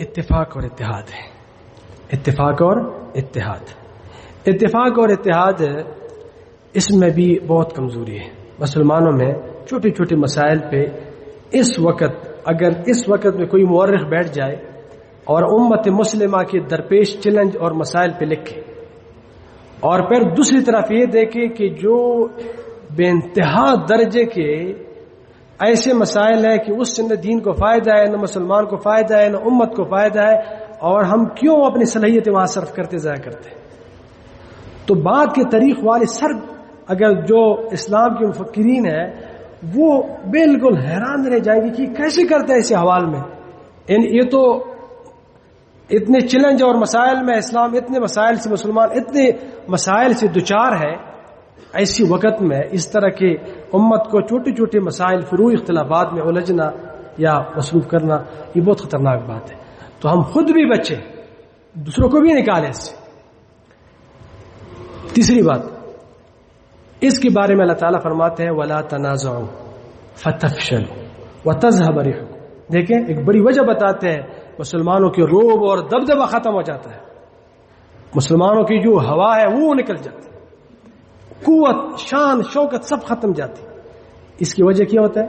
اتفاق اور اتحاد ہے۔ اتفاق اور اتحاد، اتفاق اور اتحاد اس میں بھی بہت کمزوری ہے مسلمانوں میں۔ چھوٹے چھوٹے مسائل پہ اس وقت میں کوئی مورخ بیٹھ جائے اور امت مسلمہ کے درپیش چیلنج اور مسائل پہ لکھے، اور پھر دوسری طرف یہ دیکھے کہ جو بے انتہا درجے کے ایسے مسائل ہیں کہ اس سے نہ دین کو فائدہ ہے، نہ مسلمان کو فائدہ ہے، نہ امت کو فائدہ ہے، اور ہم کیوں اپنی صلاحیتیں وہاں صرف کرتے ضائع کرتے ہیں۔ تو بعد کے تاریخ والے سرد اگر جو اسلام کے مفکرین ہیں وہ بالکل حیران رہ جائیں گے کہ کیسے کرتے ہیں ایسے حوال میں، یہ تو اتنے چیلنج اور مسائل میں اسلام اتنے مسائل سے، مسلمان اتنے مسائل سے دوچار ہے، ایسی وقت میں اس طرح کے امت کو چھوٹے چھوٹے مسائل، فروعی اختلافات میں الجھنا یا مصروف کرنا، یہ بہت خطرناک بات ہے۔ تو ہم خود بھی بچیں، دوسروں کو بھی نکالیں اس سے۔ تیسری بات، اس کے بارے میں اللہ تعالیٰ فرماتے ہیں وَلَا تَنَازَعُوا فَتَفْشَلُوا وَتَذْهَبَ رِيحُكُمْ۔ دیکھیں ایک بڑی وجہ بتاتے ہیں، مسلمانوں کے روب اور دبدبہ ختم ہو جاتا ہے، مسلمانوں کی جو ہوا ہے وہ نکل جاتی، قوت، شان، شوکت سب ختم جاتی۔ اس کی وجہ کیا ہوتا ہے؟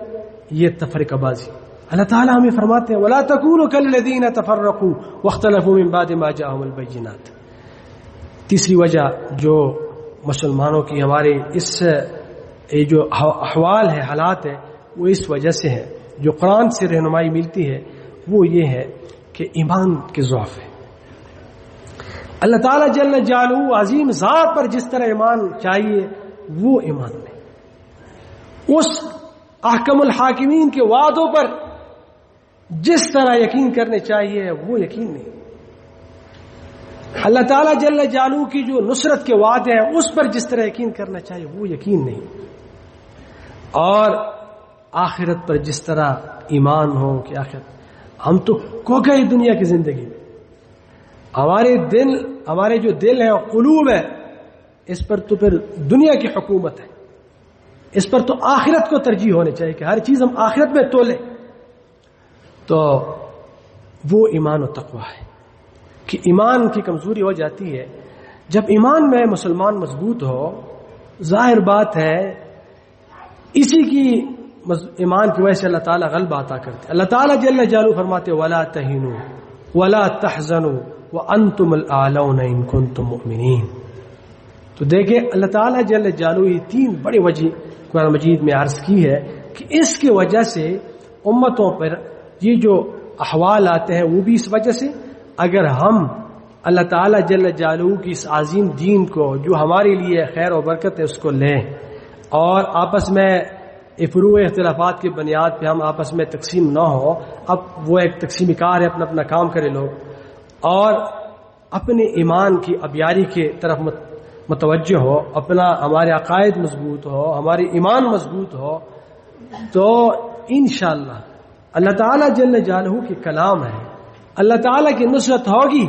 یہ تفرقہ بازی۔ اللہ تعالیٰ ہمیں فرماتے ہیں وَلَا تَكُونُوا كَالَّذِينَ تَفَرَّقُوا وَاخْتَلَفُوا مِن بَعْدِ مَا جَاءَهُمُ الْبَيِّنَاتُ۔ تیسری وجہ جو مسلمانوں کی ہمارے اس جو احوال ہے، حالات ہے، وہ اس وجہ سے ہے، جو قرآن سے رہنمائی ملتی ہے وہ یہ ہے کہ ایمان کے ضعف ہے۔ اللہ تعالیٰ جل جلالہ عظیم ذات پر جس طرح ایمان چاہیے وہ ایمان نہیں، اس احکم الحاکمین کے وعدوں پر جس طرح یقین کرنے چاہیے وہ یقین نہیں، اللہ تعالیٰ جل جلالہ کی جو نصرت کے وعدے ہیں اس پر جس طرح یقین کرنا چاہیے وہ یقین نہیں، اور آخرت پر جس طرح ایمان ہو کہ آخرت، ہم تو کھو گئے دنیا کی زندگی میں، ہمارے جو دل ہے قلوب ہے اس پر تو پھر دنیا کی حکومت ہے، اس پر تو آخرت کو ترجیح ہونے چاہیے کہ ہر چیز ہم آخرت میں تولیں۔ تو وہ ایمان و تقوی ہے کہ ایمان کی کمزوری ہو جاتی ہے۔ جب ایمان میں مسلمان مضبوط ہو، ظاہر بات ہے اسی کی ایمان کی وجہ سے اللہ تعالیٰ غلبہ عطا کرتے۔ اللہ تعالیٰ جل جلالہ فرماتے وَلَا تَهِنُوا وَلَا تَحْزَنُوا وَأَنْتُمُ الْأَعْلَوْنَ إِن كُنتُم مُؤْمِنِينَ۔ تو دیکھیں اللہ تعالیٰ جل جلالہ یہ تین بڑی وجہ قرآن مجید میں عرض کی ہے کہ اس کی وجہ سے امتوں پر یہ جو احوال آتے ہیں وہ بھی اس وجہ سے، اگر ہم اللہ تعالیٰ جل جلالہ کی اس عظیم دین کو جو ہمارے لیے خیر و برکت ہے اس کو لیں، اور آپس میں فروع اختلافات کی بنیاد پہ ہم آپس میں تقسیم نہ ہو، اب وہ ایک تقسیمی کار ہے، اپنا اپنا کام کرے لوگ، اور اپنے ایمان کی ابیاری کی طرف متوجہ ہو، ہمارے عقائد مضبوط ہو، ہمارے ایمان مضبوط ہو، تو انشاءاللہ اللہ تعالیٰ جل جلالہ کی کلام ہے، اللہ تعالیٰ کی نصرت ہوگی،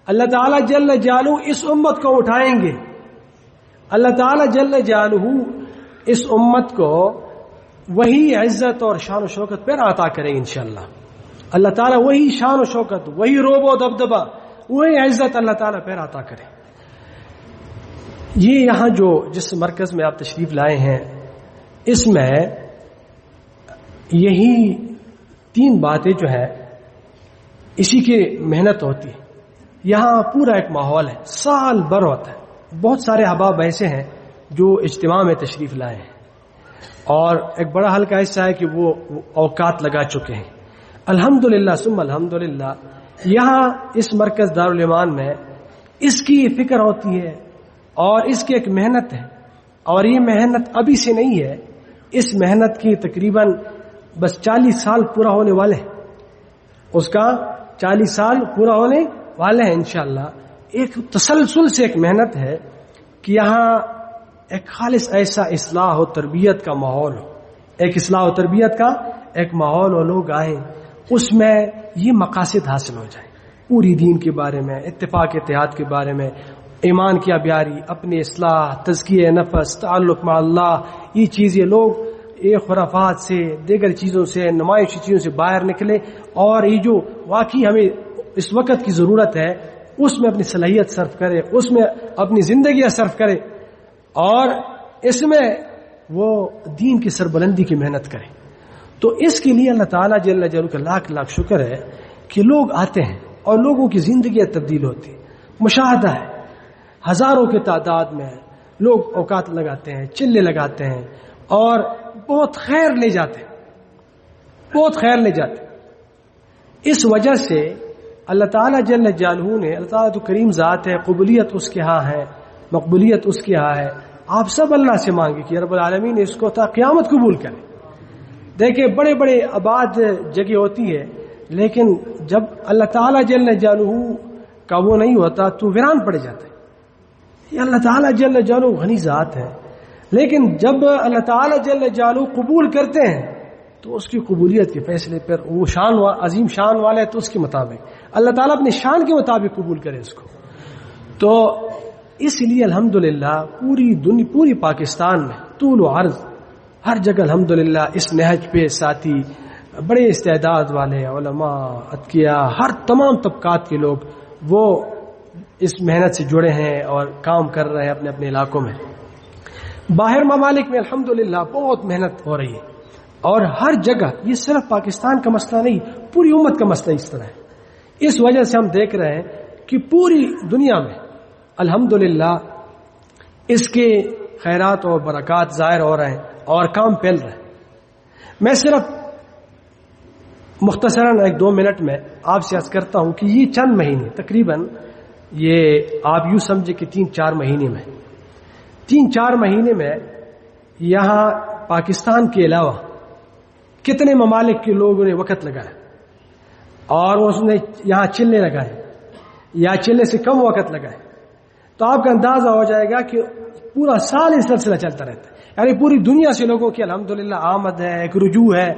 اللہ تعالیٰ جل جلالہ اس امت کو اٹھائیں گے، اللہ تعالیٰ جل جلالہ اس امت کو وہی عزت اور شان و شوکت پھر عطا کرے انشاءاللہ۔ اللہ تعالیٰ وہی شان و شوکت، وہی روب و دبدبہ، وہی عزت اللہ تعالیٰ پھر عطا کرے۔ یہ یہاں جس مرکز میں آپ تشریف لائے ہیں اس میں یہی تین باتیں جو ہے اسی کی محنت ہوتی ہے۔ یہاں پورا ایک ماحول ہے، سال بھر ہوتا ہے، بہت سارے احباب ایسے ہیں جو اجتماع میں تشریف لائے ہیں، اور ایک بڑا حلقہ ایسا ہے کہ وہ اوقات لگا چکے ہیں۔ الحمدللہ ثم الحمدللہ یہاں اس مرکز دارالایمان میں اس کی فکر ہوتی ہے اور اس کی ایک محنت ہے، اور یہ محنت ابھی سے نہیں ہے، اس محنت کی تقریباً بس 40 سال پورا ہونے والے ہیں، اس کا 40 سال پورا ہونے والے ہیں انشاءاللہ۔ ایک تسلسل سے ایک محنت ہے کہ یہاں ایک خالص ایسا اصلاح و تربیت کا ماحول ہو، ایک اصلاح و تربیت کا ایک ماحول ہو، لوگ آئیں اس میں یہ مقاصد حاصل ہو جائیں، پوری دین کے بارے میں، اتفاق اتحاد کے بارے میں، ایمان کی بیاری، اپنی اصلاح، تزکیہ نفس، تعلق مع اللہ، یہ چیزیں لوگ ایک خرافات سے، دیگر چیزوں سے، نمائشی چیزوں سے باہر نکلے اور یہ جو واقعی ہمیں اس وقت کی ضرورت ہے اس میں اپنی صلاحیت صرف کرے، اس میں اپنی زندگیاں صرف کرے اور اس میں وہ دین کی سربلندی کی محنت کرے. تو اس کے لیے اللہ تعالیٰ جل جلالہ کا لاکھ لاکھ شکر ہے کہ لوگ آتے ہیں اور لوگوں کی زندگیاں تبدیل ہوتی ہیں. مشاہدہ ہے، ہزاروں کی تعداد میں لوگ اوقات لگاتے ہیں، چلے لگاتے ہیں اور بہت خیر لے جاتے ہیں، بہت خیر لے جاتے ہیں. اس وجہ سے اللہ تعالیٰ جل جلالہ نے، اللہ تعالیٰ تو کریم ذات ہے، قبولیت اس کے ہاں ہے، مقبولیت اس کے ہاں ہے. آپ سب اللہ سے مانگے کہ رب العالمین اس کو تا قیامت قبول کرے. دیکھیں بڑے بڑے آباد جگہ ہوتی ہے لیکن جب اللہ تعالیٰ جل جلالہ کا وہ نہیں ہوتا تو ویران پڑ جاتا ہے. یہ اللہ تعالیٰ جل جلالہ غنی ذات ہے لیکن جب اللہ تعالیٰ جل جلالہ قبول کرتے ہیں تو اس کی قبولیت کے فیصلے پر وہ عظیم شان والا ہے تو اس کے مطابق اللہ تعالیٰ اپنی شان کے مطابق قبول کرے اس کو. تو اس لیے الحمدللہ پوری پاکستان میں طول و عرض ہر جگہ الحمدللہ اس نہج پہ ساتھی بڑے استعداد والے علماء، اتقیاء، ہر تمام طبقات کے لوگ وہ اس محنت سے جڑے ہیں اور کام کر رہے ہیں اپنے اپنے علاقوں میں. باہر ممالک میں الحمدللہ بہت محنت ہو رہی ہے اور ہر جگہ، یہ صرف پاکستان کا مسئلہ نہیں، پوری امت کا مسئلہ اس طرح ہے. اس وجہ سے ہم دیکھ رہے ہیں کہ پوری دنیا میں الحمدللہ اس کے خیرات اور برکات ظاہر ہو رہے ہیں اور کام پھیل رہے ہیں. میں صرف مختصراً 1-2 منٹ میں آپ سے عرض کرتا ہوں کہ یہ چند مہینے تقریباً، یہ آپ یوں سمجھے کہ 3-4 مہینے میں 3-4 مہینے میں یہاں پاکستان کے علاوہ کتنے ممالک کے لوگوں نے وقت لگایا اور اس نے یہاں چلے لگائے یا چلے سے کم وقت لگائے تو آپ کا اندازہ ہو جائے گا کہ پورا سال یہ سلسلہ چلتا رہتا ہے. یعنی پوری دنیا سے لوگوں کی الحمدللہ آمد ہے، ایک رجوع ہے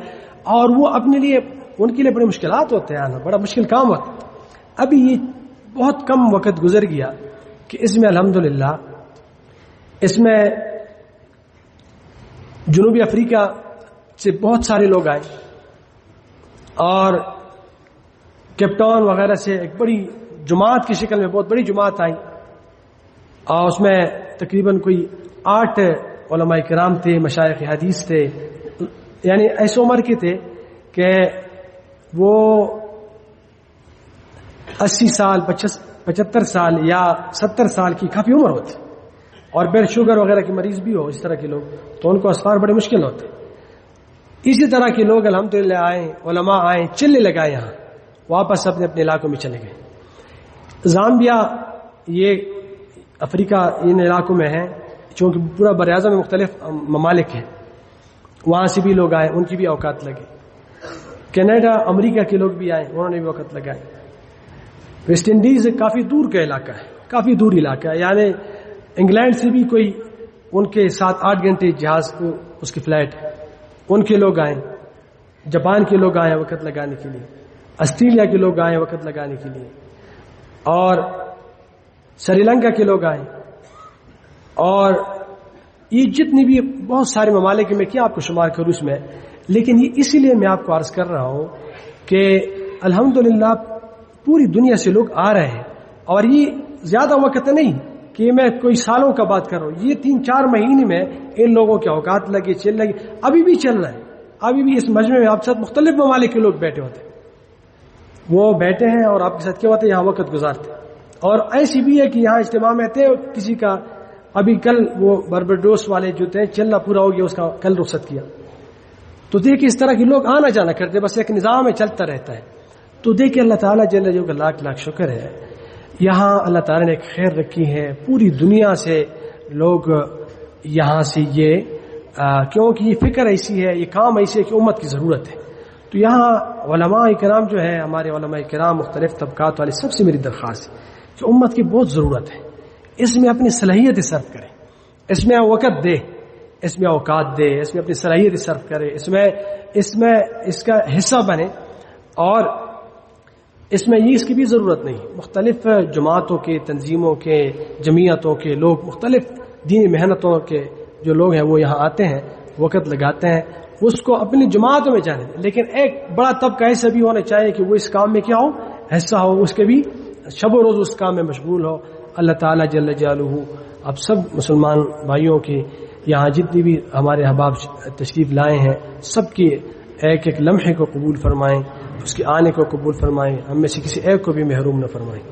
اور وہ اپنے لیے، ان کے لیے بڑے مشکلات ہوتے ہیں، آنا بڑا مشکل کام ہوتا ہے. ابھی یہ بہت کم وقت گزر گیا کہ اس میں الحمدللہ اس میں جنوبی افریقہ سے بہت سارے لوگ آئے اور کیپ ٹاؤن وغیرہ سے ایک بڑی جماعت کی شکل میں بہت بڑی جماعت آئی اور اس میں تقریباً کوئی 8 علماء کرام تھے، مشائخ حدیث تھے، یعنی ایسے عمر کے تھے کہ وہ 80 سال 75 سال یا 70 سال کی کافی عمر ہوتی اور پھر شوگر وغیرہ کے مریض بھی ہو اس طرح کے لوگ تو ان کو اسفار بڑے مشکل ہوتے. اسی طرح کے لوگ الحمدللہ آئے، علماء آئے، چلے لگائے، یہاں واپس اپنے اپنے علاقوں میں چلے گئے. زامبیا یہ افریقہ ان علاقوں میں ہے چونکہ پورا براعظم میں مختلف ممالک ہیں، وہاں سے بھی لوگ آئے، ان کی بھی اوقات لگے. کینیڈا، امریکہ کے لوگ بھی آئے، انہوں نے بھی وقت لگائے. ویسٹ انڈیز کافی دور کا علاقہ ہے، کافی دور علاقہ ہے، یعنی انگلینڈ سے بھی کوئی ان کے 7-8 گھنٹے جہاز کو اس کی فلائٹ ہے، ان کے لوگ آئے. جاپان کے لوگ آئے وقت لگانے کے لیے، آسٹریلیا کے لوگ آئے وقت لگانے کے لیے اور سری لنکا کے لوگ آئے اور یہ جتنی بھی بہت سارے ممالک میں کیا آپ کو شمار کروں اس میں، لیکن یہ اسی لیے میں آپ کو عرض کر رہا ہوں کہ الحمدللہ پوری دنیا سے لوگ آ رہے ہیں اور یہ زیادہ وقت نہیں کہ میں کوئی سالوں کا بات کر رہا ہوں، یہ 3-4 مہینے میں ان لوگوں کے اوقات لگے، چل لگے، ابھی بھی چل رہا ہے. ابھی بھی اس مجمع میں آپ کے ساتھ مختلف ممالک کے لوگ بیٹھے ہوتے ہیں، وہ بیٹھے ہیں اور آپ کے ساتھ کیا ہوتے ہیں، یہاں وقت گزارتے ہیں. اور ایسی بھی ہے کہ یہاں اجتماع میں تھے کسی کا، ابھی کل وہ بربڈوس والے جو تھے چلنا پورا ہو گیا، اس کا کل رخصت کیا. تو دیکھیں اس طرح کے لوگ آنا جانا کرتے، بس ایک نظام میں چلتا رہتا ہے. تو دیکھیں اللہ تعالیٰ جل جلالہ کا لاکھ لاکھ شکر ہے، یہاں اللہ تعالیٰ نے ایک خیر رکھی ہے. پوری دنیا سے لوگ یہاں سے یہ کیونکہ یہ فکر ایسی ہے، یہ کام ایسی ہے کہ امت کی ضرورت ہے. تو یہاں علماء کرام جو ہے، ہمارے علماء کرام مختلف طبقات والے، سب سے میری درخواست ہے کہ امت کی بہت ضرورت ہے، اس میں اپنی صلاحیت صرف کرے، اس میں وقت دے، اس میں اوقات دے، اس میں اپنی صلاحیت صرف کرے، اس کا حصہ بنے. اور اس میں اس کی بھی ضرورت نہیں. مختلف جماعتوں کے، تنظیموں کے، جمعیتوں کے لوگ، مختلف دینی محنتوں کے جو لوگ ہیں وہ یہاں آتے ہیں، وقت لگاتے ہیں، اس کو اپنی جماعتوں میں جانے دیں. لیکن ایک بڑا طبقہ ایسا بھی ہونا چاہیے کہ وہ اس کام میں کیا ہو، حصہ ہو، اس کے بھی شب و روز اس کام میں مشغول ہو. اللہ تعالیٰ جل جلالہ اب سب مسلمان بھائیوں کی یہاں جتنی بھی ہمارے احباب تشریف لائے ہیں سب کی ایک ایک لمحے کو قبول فرمائیں، اس کے آنے کو قبول فرمائیں، ہم میں سے کسی ایک کو بھی محروم نہ فرمائیں.